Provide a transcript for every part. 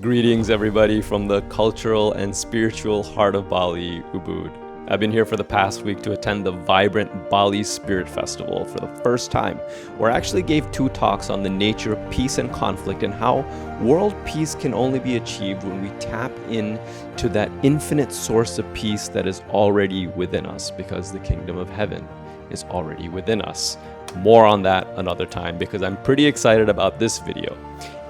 Greetings everybody from the cultural and spiritual heart of Bali, Ubud. I've been here for the past week to attend the vibrant Bali Spirit Festival for the first time, where I actually gave 2 talks on the nature of peace and conflict and how world peace can only be achieved when we tap in to that infinite source of peace that is already within us, because the kingdom of heaven is already within us. More on that another time, because I'm pretty excited about this video.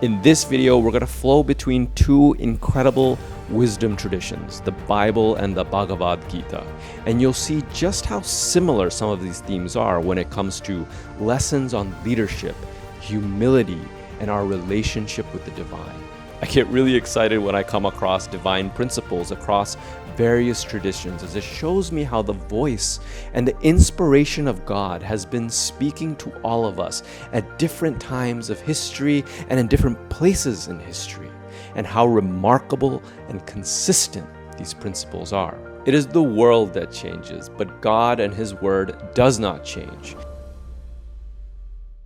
In this video, we're going to flow between 2 incredible wisdom traditions, the Bible and the Bhagavad Gita. And you'll see just how similar some of these themes are when it comes to lessons on leadership, humility, and our relationship with the divine. I get really excited when I come across divine principles across various traditions, as it shows me how the voice and the inspiration of God has been speaking to all of us at different times of history and in different places in history, and how remarkable and consistent these principles are. It is the world that changes, but God and His Word does not change.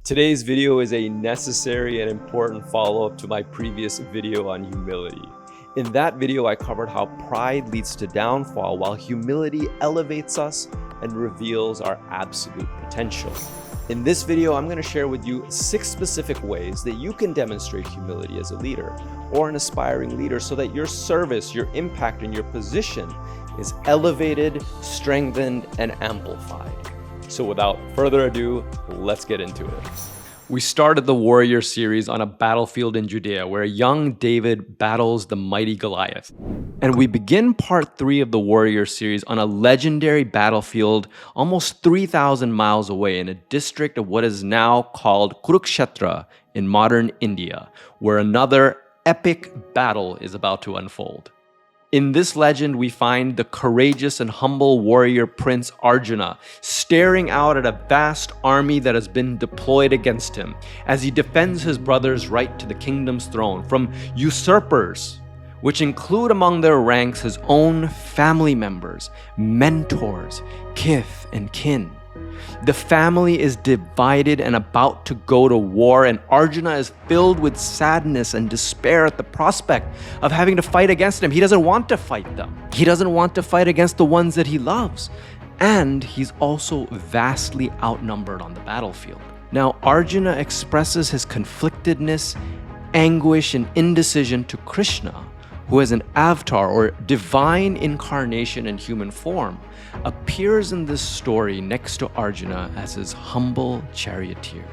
Today's video is a necessary and important follow-up to my previous video on humility. In that video, I covered how pride leads to downfall, while humility elevates us and reveals our absolute potential. In this video, I'm going to share with you 6 specific ways that you can demonstrate humility as a leader or an aspiring leader, so that your service, your impact, and your position is elevated, strengthened, and amplified. So without further ado, let's get into it. We started the Warrior series on a battlefield in Judea where young David battles the mighty Goliath. And we begin part 3 of the Warrior series on a legendary battlefield almost 3,000 miles away in a district of what is now called Kurukshetra in modern India, where another epic battle is about to unfold. In this legend, we find the courageous and humble warrior Prince Arjuna staring out at a vast army that has been deployed against him as he defends his brother's right to the kingdom's throne from usurpers, which include among their ranks his own family members, mentors, kith and kin. The family is divided and about to go to war, and Arjuna is filled with sadness and despair at the prospect of having to fight against them. He doesn't want to fight them. He doesn't want to fight against the ones that he loves. And he's also vastly outnumbered on the battlefield. Now, Arjuna expresses his conflictedness, anguish, and indecision to Krishna, who as an avatar or divine incarnation in human form, appears in this story next to Arjuna as his humble charioteer.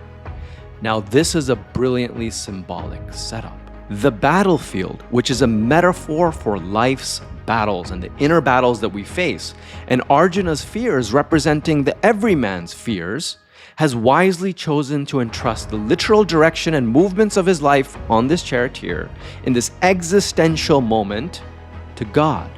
Now, this is a brilliantly symbolic setup. The battlefield, which is a metaphor for life's battles and the inner battles that we face, and Arjuna's fears representing the everyman's fears, has wisely chosen to entrust the literal direction and movements of his life on this charioteer in this existential moment to God.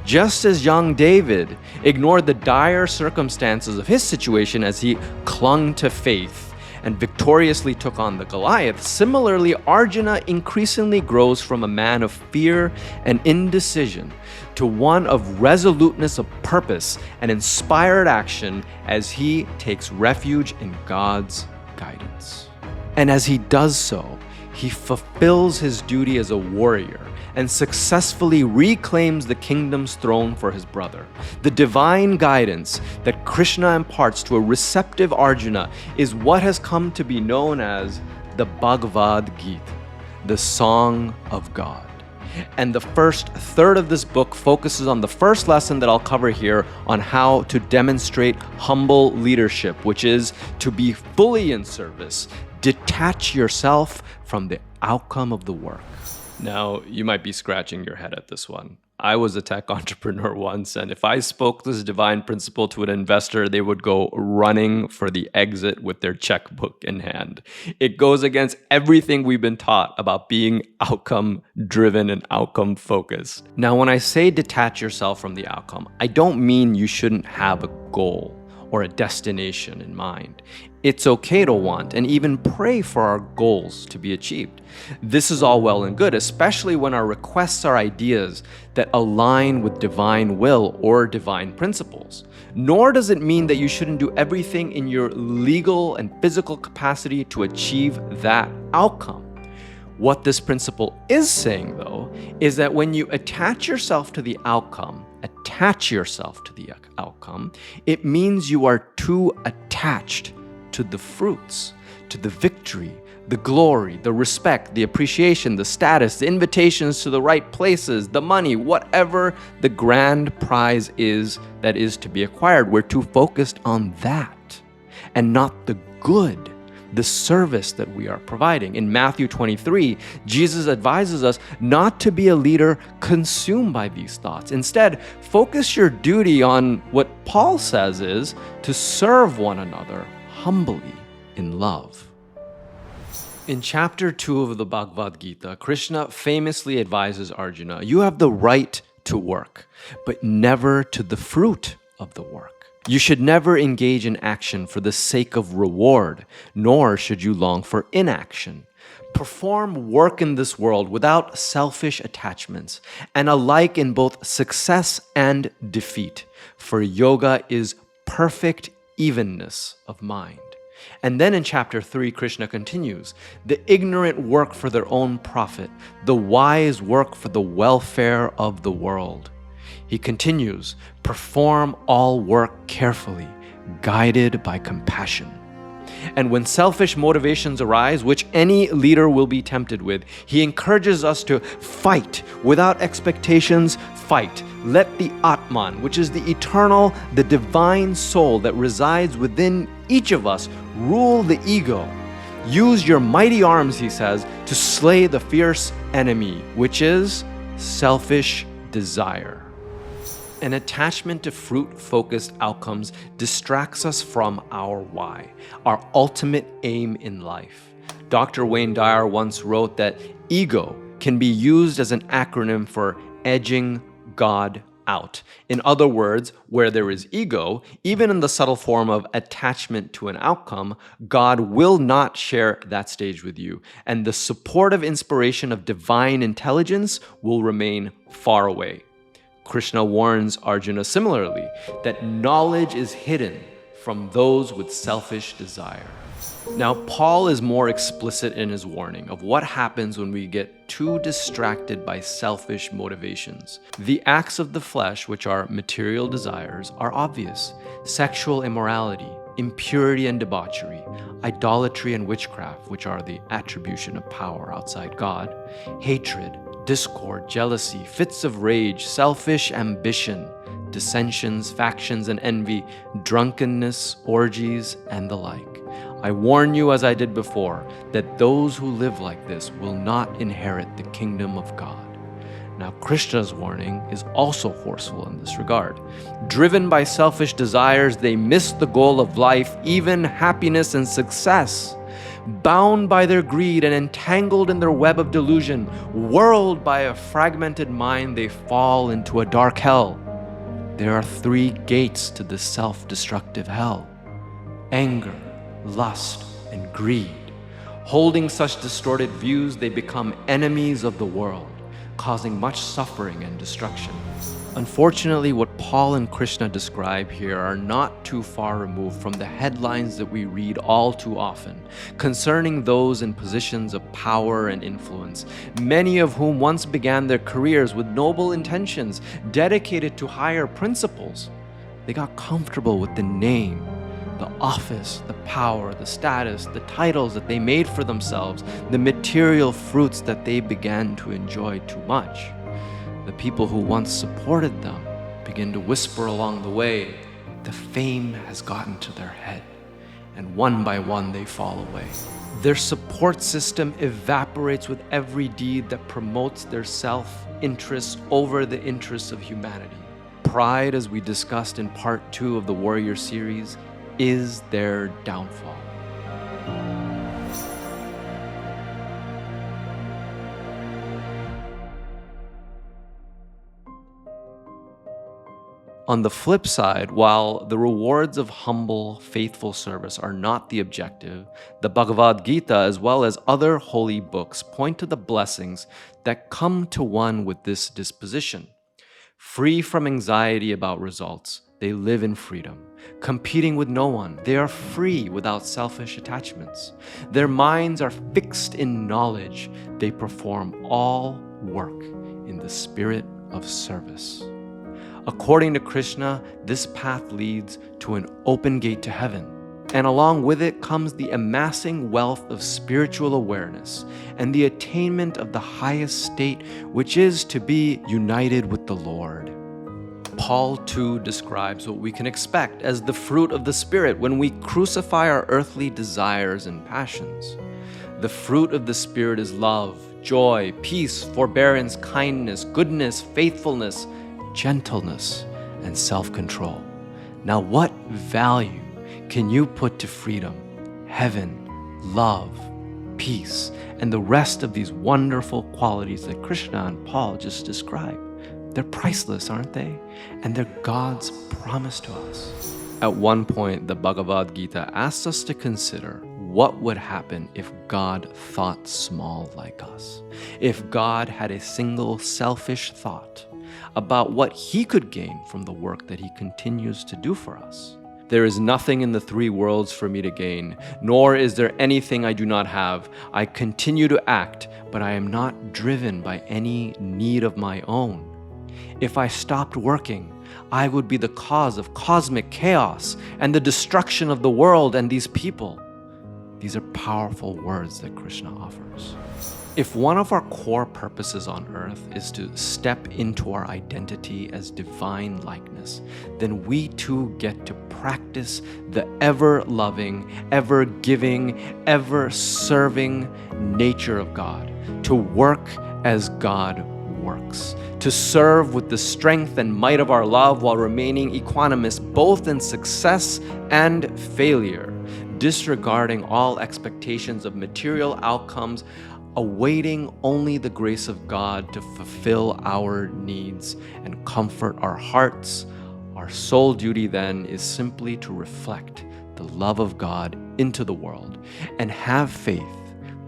Just as young David ignored the dire circumstances of his situation as he clung to faith and victoriously took on the Goliath, similarly, Arjuna increasingly grows from a man of fear and indecision to one of resoluteness of purpose and inspired action as he takes refuge in God's guidance. And as he does so, he fulfills his duty as a warrior and successfully reclaims the kingdom's throne for his brother. The divine guidance that Krishna imparts to a receptive Arjuna is what has come to be known as the Bhagavad Gita, the Song of God. And the first third of this book focuses on the first lesson that I'll cover here on how to demonstrate humble leadership, which is to be fully in service, detach yourself from the outcome of the work. Now, you might be scratching your head at this one. I was a tech entrepreneur once, and if I spoke this divine principle to an investor, they would go running for the exit with their checkbook in hand. It goes against everything we've been taught about being outcome driven and outcome focused. Now, when I say detach yourself from the outcome, I don't mean you shouldn't have a goal or a destination in mind. It's okay to want and even pray for our goals to be achieved. This is all well and good, especially when our requests are ideas that align with divine will or divine principles. Nor does it mean that you shouldn't do everything in your legal and physical capacity to achieve that outcome. What this principle is saying, though, is that when you attach yourself to the outcome, it means you are too attached to the fruits, to the victory, the glory, the respect, the appreciation, the status, the invitations to the right places, the money, whatever the grand prize is that is to be acquired. We're too focused on that and not the good, the service that we are providing. In Matthew 23, Jesus advises us not to be a leader consumed by these thoughts. Instead, focus your duty on what Paul says is to serve one another humbly in love. In chapter 2 of the Bhagavad Gita, Krishna famously advises Arjuna, you have the right to work, but never to the fruit of the work. You should never engage in action for the sake of reward, nor should you long for inaction. Perform work in this world without selfish attachments, and alike in both success and defeat, for yoga is perfect evenness of mind. And then in chapter 3, Krishna continues, the ignorant work for their own profit, the wise work for the welfare of the world. He continues, perform all work carefully, guided by compassion. And when selfish motivations arise, which any leader will be tempted with, he encourages us to fight without expectations, fight. Let the Atman, which is the eternal, the divine soul that resides within each of us, rule the ego. Use your mighty arms, he says, to slay the fierce enemy, which is selfish desire. An attachment to fruit-focused outcomes distracts us from our why, our ultimate aim in life. Dr. Wayne Dyer once wrote that ego can be used as an acronym for edging God out. In other words, where there is ego, even in the subtle form of attachment to an outcome, God will not share that stage with you, and the supportive inspiration of divine intelligence will remain far away. Krishna warns Arjuna similarly that knowledge is hidden from those with selfish desire. Now, Paul is more explicit in his warning of what happens when we get too distracted by selfish motivations. The acts of the flesh, which are material desires, are obvious. Sexual immorality, impurity and debauchery, idolatry and witchcraft, which are the attribution of power outside God, hatred, discord, jealousy, fits of rage, selfish ambition, dissensions, factions and envy, drunkenness, orgies, and the like. I warn you, as I did before, that those who live like this will not inherit the kingdom of God. Now, Krishna's warning is also forceful in this regard. Driven by selfish desires, they miss the goal of life, even happiness and success. Bound by their greed and entangled in their web of delusion, whirled by a fragmented mind, they fall into a dark hell. There are 3 gates to this self-destructive hell: anger, lust, and greed. Holding such distorted views, they become enemies of the world, causing much suffering and destruction. Unfortunately, what Paul and Krishna describe here are not too far removed from the headlines that we read all too often concerning those in positions of power and influence, many of whom once began their careers with noble intentions, dedicated to higher principles. They got comfortable with the name, the office, the power, the status, the titles that they made for themselves, the material fruits that they began to enjoy too much. The people who once supported them begin to whisper along the way, the fame has gotten to their head, and one by one they fall away. Their support system evaporates with every deed that promotes their self-interests over the interests of humanity. Pride, as we discussed in part 2 of the Warrior series, is their downfall. On the flip side, while the rewards of humble, faithful service are not the objective, the Bhagavad Gita, as well as other holy books, point to the blessings that come to one with this disposition. Free from anxiety about results, they live in freedom, competing with no one. They are free without selfish attachments. Their minds are fixed in knowledge. They perform all work in the spirit of service. According to Krishna, this path leads to an open gate to heaven. And along with it comes the amassing wealth of spiritual awareness and the attainment of the highest state, which is to be united with the Lord. Paul too describes what we can expect as the fruit of the Spirit when we crucify our earthly desires and passions. The fruit of the Spirit is love, joy, peace, forbearance, kindness, goodness, faithfulness, gentleness, and self-control. Now, what value can you put to freedom, heaven, love, peace, and the rest of these wonderful qualities that Krishna and Paul just described? They're priceless, aren't they? And they're God's promise to us. At one point, the Bhagavad Gita asks us to consider what would happen if God thought small like us. If God had a single selfish thought about what he could gain from the work that he continues to do for us. There is nothing in the three worlds for me to gain, nor is there anything I do not have. I continue to act, but I am not driven by any need of my own. If I stopped working, I would be the cause of cosmic chaos and the destruction of the world and these people. These are powerful words that Krishna offers. If one of our core purposes on earth is to step into our identity as divine likeness, then we too get to practice the ever-loving, ever-giving, ever-serving nature of God, to work as God works, to serve with the strength and might of our love while remaining equanimous both in success and failure, disregarding all expectations of material outcomes, awaiting only the grace of God to fulfill our needs and comfort our hearts. Our sole duty then is simply to reflect the love of God into the world and have faith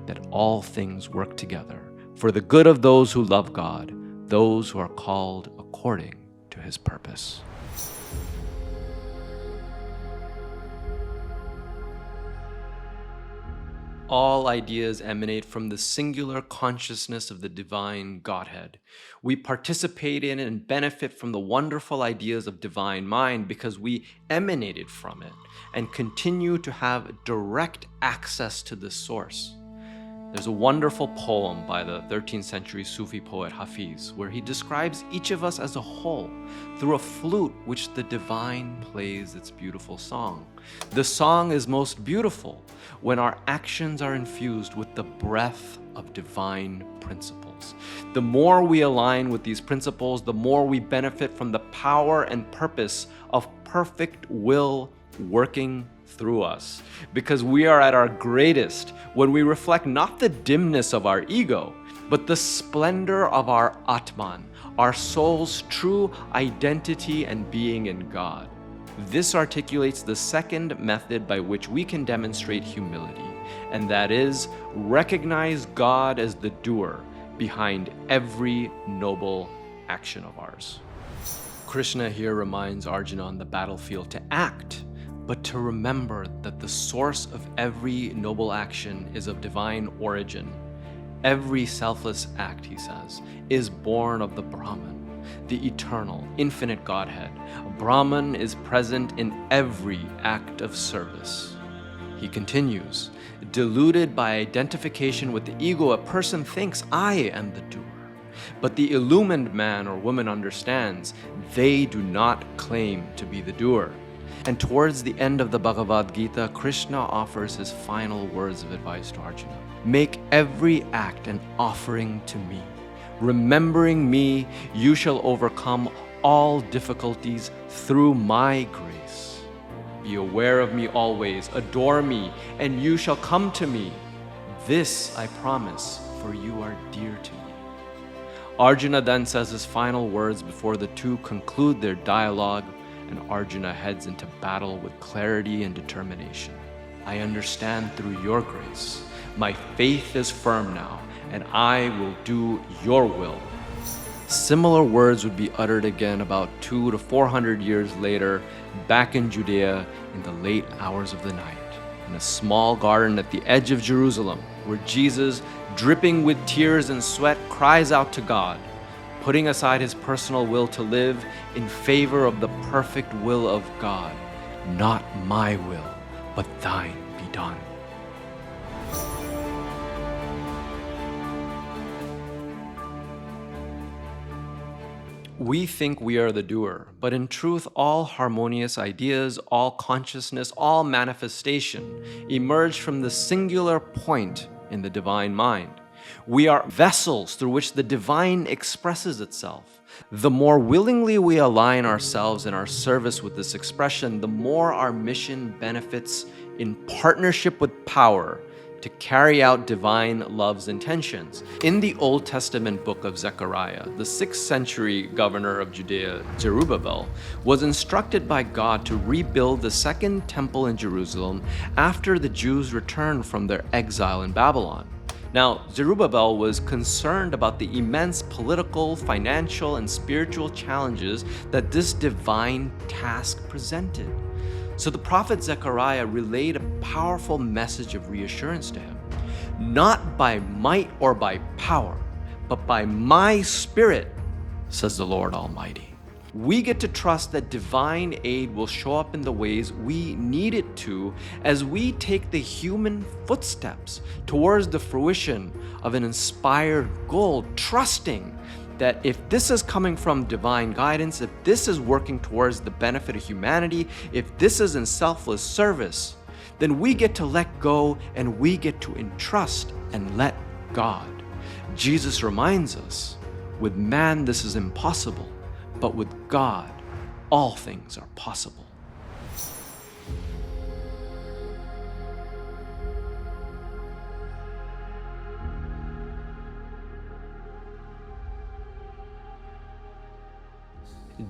that all things work together for the good of those who love God, those who are called according to his purpose. All ideas emanate from the singular consciousness of the divine Godhead. We participate in and benefit from the wonderful ideas of divine mind because we emanated from it and continue to have direct access to the source. There's a wonderful poem by the 13th century Sufi poet Hafiz where he describes each of us as a whole through a flute which the divine plays its beautiful song. The song is most beautiful when our actions are infused with the breath of divine principles. The more we align with these principles, the more we benefit from the power and purpose of perfect will working through us, because we are at our greatest when we reflect not the dimness of our ego, but the splendor of our Atman, our soul's true identity and being in God. This articulates the second method by which we can demonstrate humility, and that is recognize God as the doer behind every noble action of ours. Krishna here reminds Arjuna on the battlefield to act, but to remember that the source of every noble action is of divine origin. Every selfless act, he says, is born of the Brahman, the eternal, infinite Godhead. Brahman is present in every act of service. He continues, deluded by identification with the ego, a person thinks, I am the doer. But the illumined man or woman understands they do not claim to be the doer. And towards the end of the Bhagavad Gita, Krishna offers his final words of advice to Arjuna. Make every act an offering to me. Remembering me, you shall overcome all difficulties through my grace. Be aware of me always, adore me, and you shall come to me. This I promise, for you are dear to me. Arjuna then says his final words before the two conclude their dialogue, and Arjuna heads into battle with clarity and determination. I understand through your grace. My faith is firm now, and I will do your will. Similar words would be uttered again about 200 to 400 years later, back in Judea in the late hours of the night, in a small garden at the edge of Jerusalem, where Jesus, dripping with tears and sweat, cries out to God, putting aside his personal will to live in favor of the perfect will of God. Not my will, but thine be done. We think we are the doer, but in truth, all harmonious ideas, all consciousness, all manifestation emerge from the singular point in the divine mind. We are vessels through which the divine expresses itself. The more willingly we align ourselves in our service with this expression, the more our mission benefits in partnership with power to carry out divine love's intentions. In the Old Testament book of Zechariah, the 6th century governor of Judea, Zerubbabel, was instructed by God to rebuild the second temple in Jerusalem after the Jews returned from their exile in Babylon. Now, Zerubbabel was concerned about the immense political, financial, and spiritual challenges that this divine task presented. So the prophet Zechariah relayed a powerful message of reassurance to him. Not by might or by power, but by my Spirit, says the Lord Almighty. We get to trust that divine aid will show up in the ways we need it to as we take the human footsteps towards the fruition of an inspired goal, trusting that if this is coming from divine guidance, if this is working towards the benefit of humanity, if this is in selfless service, then we get to let go and we get to entrust and let God. Jesus reminds us, with man this is impossible, but with God all things are possible.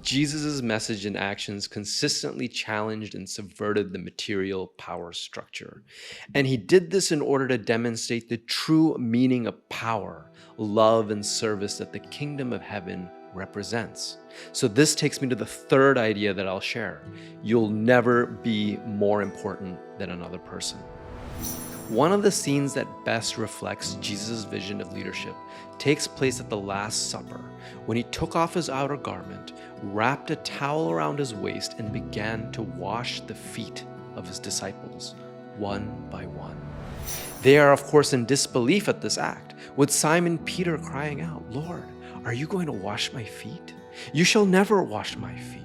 Jesus' message and actions consistently challenged and subverted the material power structure. And he did this in order to demonstrate the true meaning of power, love, and service that the kingdom of heaven represents. So this takes me to the third idea that I'll share. You'll never be more important than another person. One of the scenes that best reflects Jesus' vision of leadership takes place at the Last Supper, when he took off his outer garment, wrapped a towel around his waist, and began to wash the feet of his disciples, one by one. They are, of course, in disbelief at this act, with Simon Peter crying out, "Lord, are you going to wash my feet? You shall never wash my feet."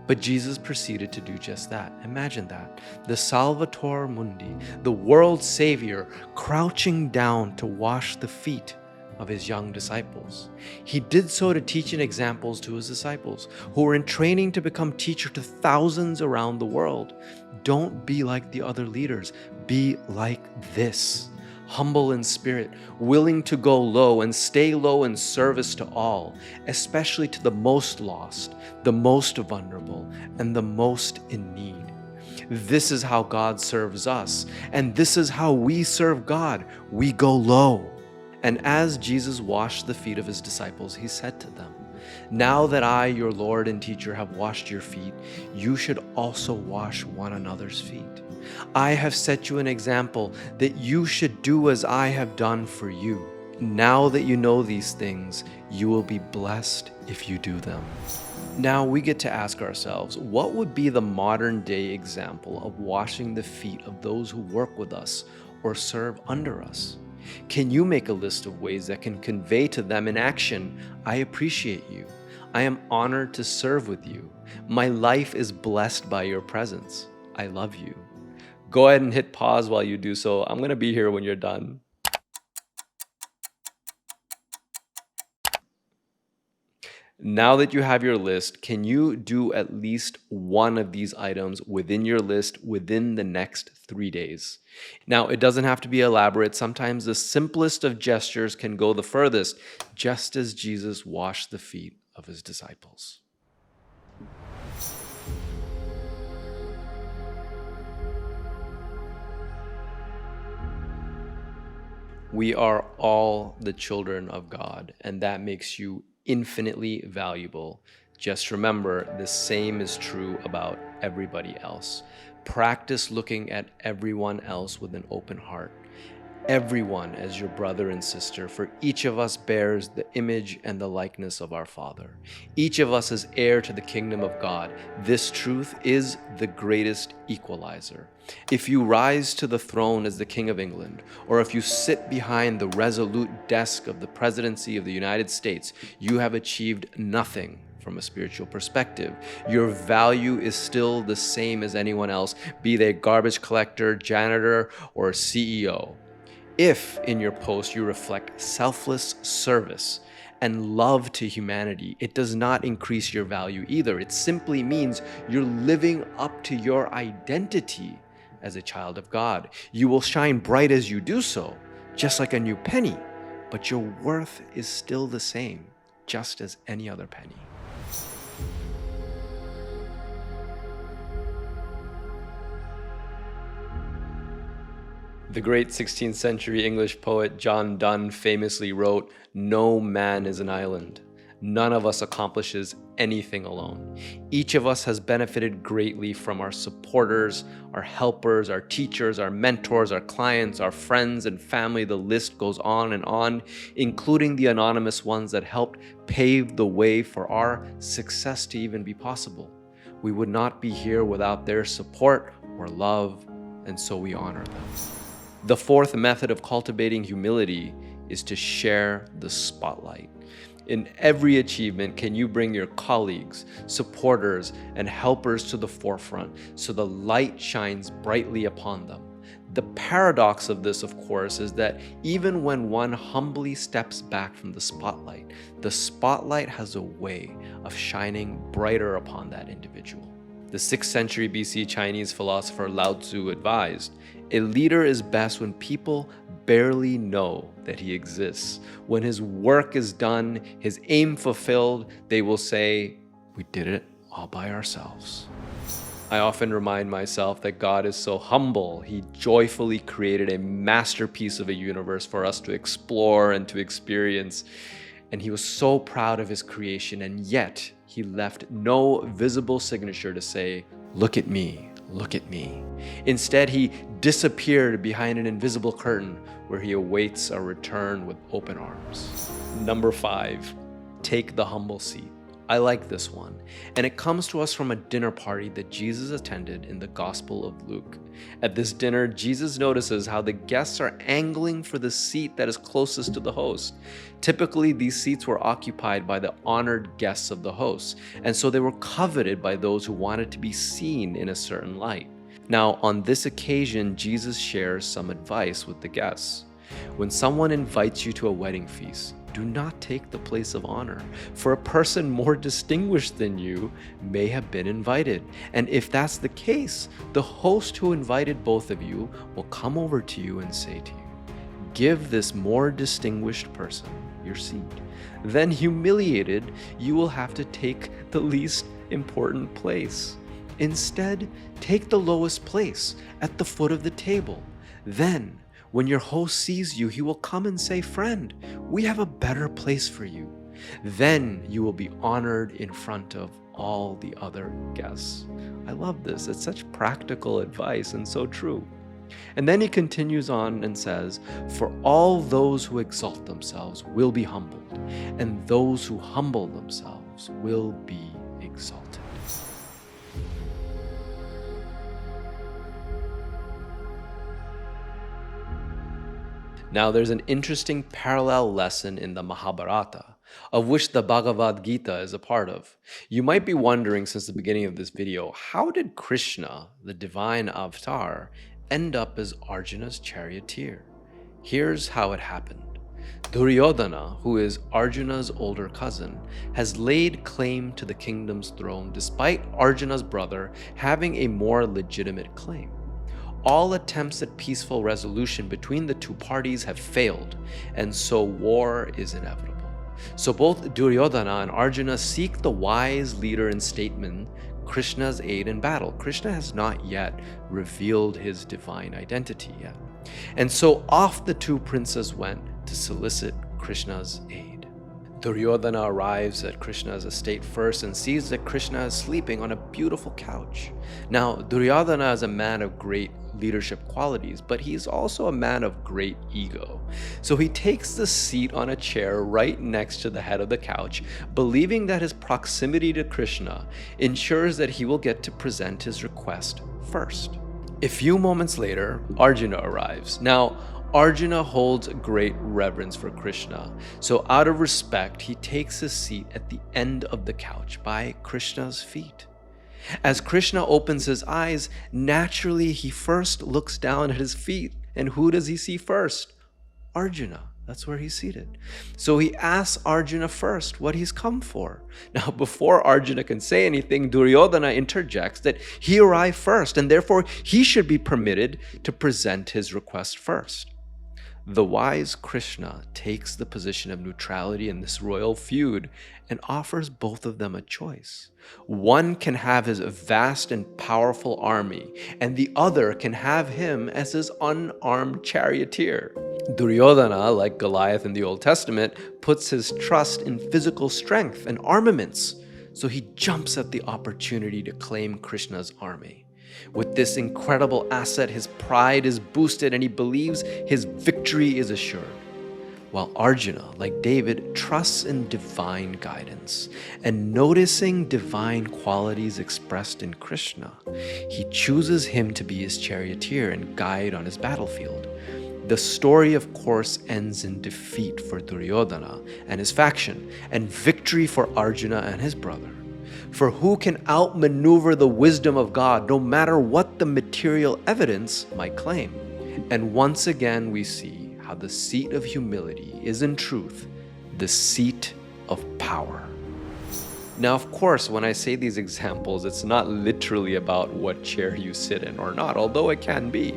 But Jesus proceeded to do just that. Imagine that. The Salvator Mundi, the world's Savior, crouching down to wash the feet of his young disciples. He did so to teach in examples to his disciples, who were in training to become teachers to thousands around the world. Don't be like the other leaders. Be like this. Humble in spirit, willing to go low and stay low in service to all, especially to the most lost, the most vulnerable, and the most in need. This is how God serves us, and this is how we serve God. We go low. And as Jesus washed the feet of his disciples, he said to them, "Now that I, your Lord and teacher, have washed your feet, you should also wash one another's feet. I have set you an example that you should do as I have done for you. Now that you know these things, you will be blessed if you do them." Now we get to ask ourselves, what would be the modern day example of washing the feet of those who work with us or serve under us? Can you make a list of ways that can convey to them in action, "I appreciate you. I am honored to serve with you. My life is blessed by your presence. I love you"? Go ahead and hit pause while you do so. I'm going to be here when you're done. Now that you have your list, can you do at least one of these items within your list within the next 3 days? Now, it doesn't have to be elaborate. Sometimes the simplest of gestures can go the furthest, just as Jesus washed the feet of his disciples. We are all the children of God, and that makes you infinitely valuable. Just remember, the same is true about everybody else. Practice looking at everyone else with an open heart. Everyone as your brother and sister, for each of us bears the image and the likeness of our Father. Each of us is heir to the kingdom of God. This truth is the greatest equalizer. If you rise to the throne as the King of England, or if you sit behind the resolute desk of the presidency of the United States, you have achieved nothing from a spiritual perspective. Your value is still the same as anyone else, be they garbage collector, janitor, or CEO. If in your post you reflect selfless service and love to humanity, it does not increase your value either. It simply means you're living up to your identity as a child of God. You will shine bright as you do so, just like a new penny, but your worth is still the same, just as any other penny. The great 16th century English poet John Donne famously wrote, "No man is an island. None of us accomplishes anything alone. Each of us has benefited greatly from our supporters, our helpers, our teachers, our mentors, our clients, our friends and family. The list goes on, including the anonymous ones that helped pave the way for our success to even be possible. We would not be here without their support or love, and so we honor them." The fourth method of cultivating humility is to share the spotlight. In every achievement, can you bring your colleagues, supporters, and helpers to the forefront so the light shines brightly upon them? The paradox of this, of course, is that even when one humbly steps back from the spotlight has a way of shining brighter upon that individual. The 6th century BC Chinese philosopher Lao Tzu advised, "A leader is best when people barely know that he exists. When his work is done, his aim fulfilled, they will say, 'We did it all by ourselves.'" I often remind myself that God is so humble. He joyfully created a masterpiece of a universe for us to explore and to experience. And he was so proud of his creation, and yet he left no visible signature to say, "Look at me, look at me." Instead, he disappeared behind an invisible curtain where he awaits our return with open arms. Number 5, take the humble seat. I like this one, and it comes to us from a dinner party that Jesus attended in the Gospel of Luke. At this dinner, Jesus notices how the guests are angling for the seat that is closest to the host. Typically, these seats were occupied by the honored guests of the host, and so they were coveted by those who wanted to be seen in a certain light. Now, on this occasion, Jesus shares some advice with the guests. When someone invites you to a wedding feast, do not take the place of honor, for a person more distinguished than you may have been invited. And if that's the case, the host who invited both of you will come over to you and say to you, "Give this more distinguished person your seat." Then, humiliated, you will have to take the least important place. Instead, take the lowest place at the foot of the table. Then, when your host sees you, he will come and say, "Friend, we have a better place for you." Then you will be honored in front of all the other guests. I love this. It's such practical advice and so true. And then he continues on and says, "For all those who exalt themselves will be humbled, and those who humble themselves will be exalted." Now, there's an interesting parallel lesson in the Mahabharata, of which the Bhagavad Gita is a part of. You might be wondering since the beginning of this video, how did Krishna, the divine avatar, end up as Arjuna's charioteer? Here's how it happened. Duryodhana, who is Arjuna's older cousin, has laid claim to the kingdom's throne despite Arjuna's brother having a more legitimate claim. All attempts at peaceful resolution between the two parties have failed, and so war is inevitable. So both Duryodhana and Arjuna seek the wise leader and statesman Krishna's aid in battle. Krishna has not yet revealed his divine identity yet. And so off the two princes went to solicit Krishna's aid. Duryodhana arrives at Krishna's estate first and sees that Krishna is sleeping on a beautiful couch. Now, Duryodhana is a man of great leadership qualities, but he's also a man of great ego. So he takes the seat on a chair right next to the head of the couch, believing that his proximity to Krishna ensures that he will get to present his request first. A few moments later, Arjuna arrives. Now, Arjuna holds great reverence for Krishna, so out of respect, he takes his seat at the end of the couch by Krishna's feet. As Krishna opens his eyes, naturally he first looks down at his feet. And who does he see first? Arjuna. That's where he's seated. So he asks Arjuna first what he's come for. Now, before Arjuna can say anything, Duryodhana interjects that he arrived first, and therefore he should be permitted to present his request first. The wise Krishna takes the position of neutrality in this royal feud and offers both of them a choice. One can have his vast and powerful army, and the other can have him as his unarmed charioteer. Duryodhana, like Goliath in the Old Testament, puts his trust in physical strength and armaments, so he jumps at the opportunity to claim Krishna's army. With this incredible asset, his pride is boosted and he believes his victory is assured. While Arjuna, like David, trusts in divine guidance and noticing divine qualities expressed in Krishna, he chooses him to be his charioteer and guide on his battlefield. The story, of course, ends in defeat for Duryodhana and his faction, and victory for Arjuna and his brother. For who can outmaneuver the wisdom of God, no matter what the material evidence might claim? And once again, we see how the seat of humility is in truth the seat of power. Now, of course, when I say these examples, it's not literally about what chair you sit in or not, although it can be.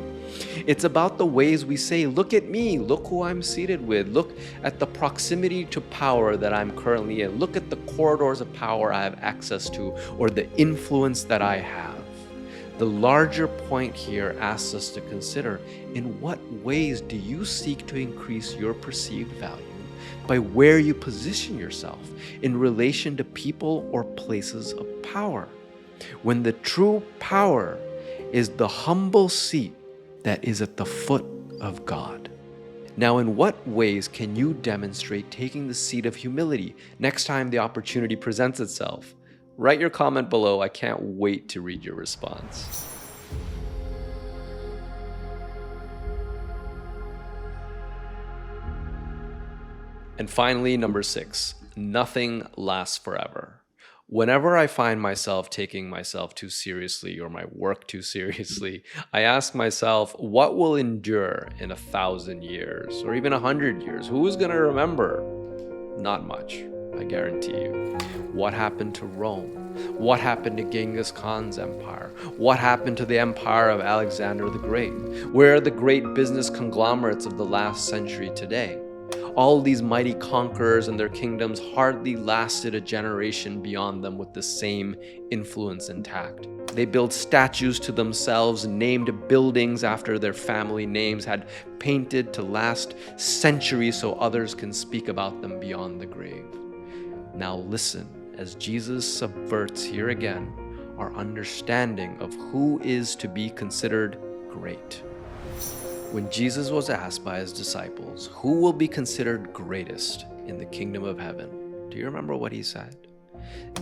It's about the ways we say, look at me, look who I'm seated with, look at the proximity to power that I'm currently in, look at the corridors of power I have access to, or the influence that I have. The larger point here asks us to consider, in what ways do you seek to increase your perceived value by where you position yourself in relation to people or places of power, when the true power is the humble seat that is at the foot of God? Now, in what ways can you demonstrate taking the seat of humility next time the opportunity presents itself? Write your comment below. I can't wait to read your response. And finally, number 6, nothing lasts forever. Whenever I find myself taking myself too seriously or my work too seriously, I ask myself, what will endure in 1,000 years or even 100 years? Who's going to remember? Not much, I guarantee you. What happened to Rome? What happened to Genghis Khan's empire? What happened to the empire of Alexander the Great? Where are the great business conglomerates of the last century today? All these mighty conquerors and their kingdoms hardly lasted a generation beyond them with the same influence intact. They built statues to themselves, named buildings after their family names, had painted to last centuries so others can speak about them beyond the grave. Now listen, as Jesus subverts here again our understanding of who is to be considered great. When Jesus was asked by his disciples, who will be considered greatest in the kingdom of heaven? Do you remember what he said?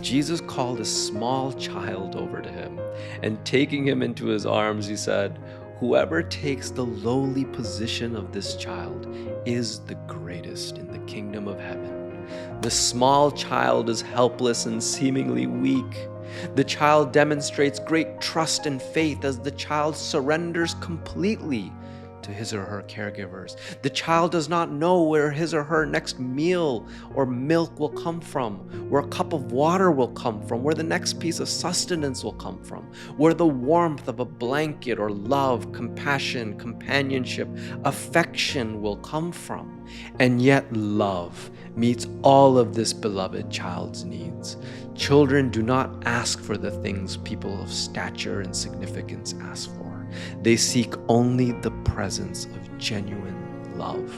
Jesus called a small child over to him, and taking him into his arms, he said, "Whoever takes the lowly position of this child is the greatest in the kingdom of heaven." The small child is helpless and seemingly weak. The child demonstrates great trust and faith as the child surrenders completely to his or her caregivers. The child does not know where his or her next meal or milk will come from, where a cup of water will come from, where the next piece of sustenance will come from, where the warmth of a blanket or love, compassion, companionship, affection will come from. And yet love meets all of this beloved child's needs. Children do not ask for the things people of stature and significance ask for. They seek only the presence of genuine love.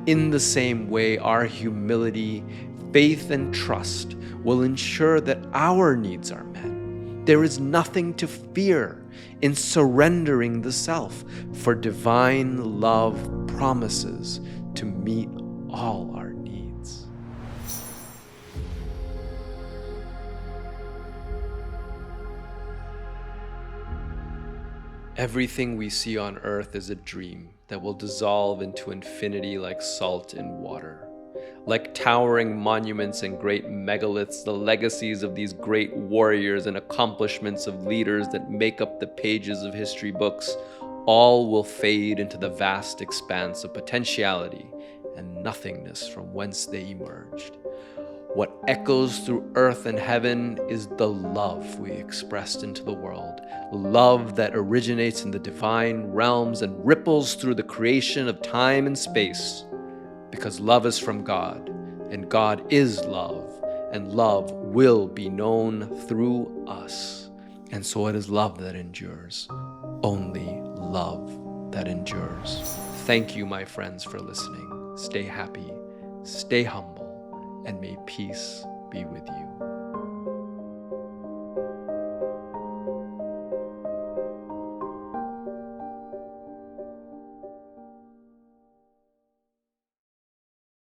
In the same way, our humility, faith and trust will ensure that our needs are met. There is nothing to fear in surrendering the self, for divine love promises to meet all our needs. Everything we see on earth is a dream that will dissolve into infinity like salt in water. Like towering monuments and great megaliths, the legacies of these great warriors and accomplishments of leaders that make up the pages of history books, all will fade into the vast expanse of potentiality and nothingness from whence they emerged. What echoes through earth and heaven is the love we expressed into the world, love that originates in the divine realms and ripples through the creation of time and space. Because love is from God, and God is love, and love will be known through us. And so it is love that endures, only love that endures. Thank you, my friends, for listening. Stay happy, stay humble, and may peace be with you.